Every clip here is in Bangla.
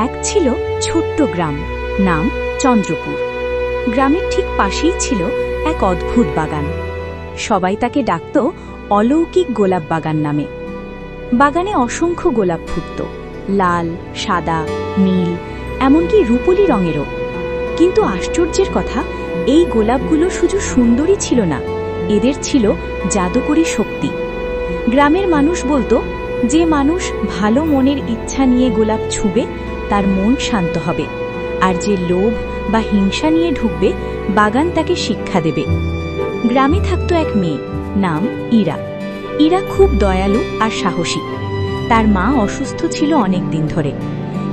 এক ছিল ছোট্ট গ্রাম, নাম চন্দ্রপুর। গ্রামের ঠিক পাশেই ছিল এক অদ্ভুত বাগান। সবাই তাকে ডাকত অলৌকিক গোলাপ বাগান নামে। বাগানে অসংখ্য গোলাপ ফুটত, লাল, সাদা, নীল, এমনকি রূপলি রঙেরও। কিন্তু আশ্চর্যের কথা, এই গোলাপগুলো শুধু সুন্দরী ছিল না, এদের ছিল জাদুকরী শক্তি। গ্রামের মানুষ বলতো, যে মানুষ ভালো মনের ইচ্ছা নিয়ে গোলাপ ছুঁবে তার মন শান্ত হবে, আর যে লোভ বা হিংসা নিয়ে ঢুকবে বাগান তাকে শিক্ষা দেবে। গ্রামে থাকতো এক মেয়ে, নাম ইরা। ইরা খুব দয়ালু আর সাহসী। তার মা অসুস্থ ছিল অনেক দিন ধরে।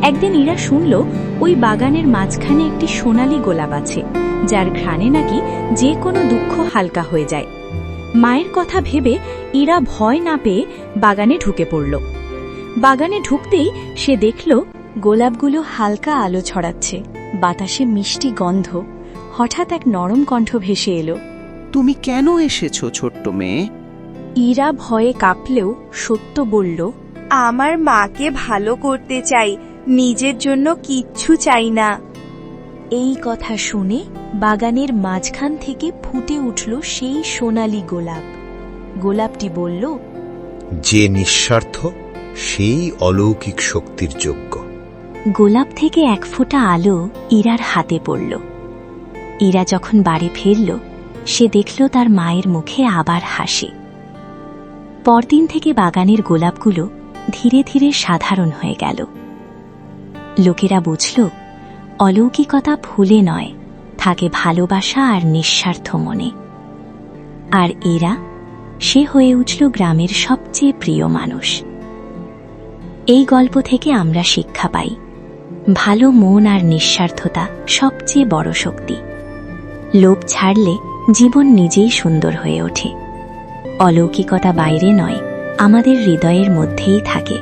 একদিন ইরা শুনল ওই বাগানের মাঝখানে একটি সোনালী গোলাপ আছে, যার ঘ্রাণে নাকি যে কোনো দুঃখ হালকা হয়ে যায়। মায়ের কথা ভেবে ইরা ভয় না পেয়ে বাগানে ঢুকে পড়ল। বাগানে ঢুকতেই সে দেখল গোলাপগুলো হালকা আলো ছড়াচ্ছে, বাতাসে মিষ্টি গন্ধ। হঠাৎ এক নরম কণ্ঠ ভেসে এলো। তুমি কেন এসেছো ছোট্ট মেয়ে? ইরা ভয়ে কাঁপলেও সত্য বলল, আমার মাকে ভালো করতে চাই, নিজের জন্য কিচ্ছু চাই না। এই কথা শুনে বাগানের মাঝখান থেকে ফুটে উঠল সেই সোনালী গোলাপ। গোলাপটি বলল, যে নিঃস্বার্থ সেই অলৌকিক শক্তির যোগ্য। গোলাপ থেকে এক ফোঁটা আলো ইরার হাতে পড়ল। ইরা যখন বাড়ি ফিরল, সে দেখল তার মায়ের মুখে আবার হাসি। পরদিন থেকে বাগানের গোলাপগুলো ধীরে ধীরে সাধারণ হয়ে গেল। লোকেরা বুঝল, অলৌকিকতা ফুলে নয়, থাকে ভালোবাসা আর নিঃস্বার্থ মনে। আর এরা সে হয়ে উঠল গ্রামের সবচেয়ে প্রিয় মানুষ। এই গল্প থেকে আমরা শিক্ষা পাই, ভালো মন আর নিঃস্বার্থতা সবচেয়ে বড় শক্তি। লোভ ছাড়লে জীবন নিজেই সুন্দর হয়ে ওঠে। অলৌকিকতা বাইরে নয়, আমাদের হৃদয়ের মধ্যেই থাকে।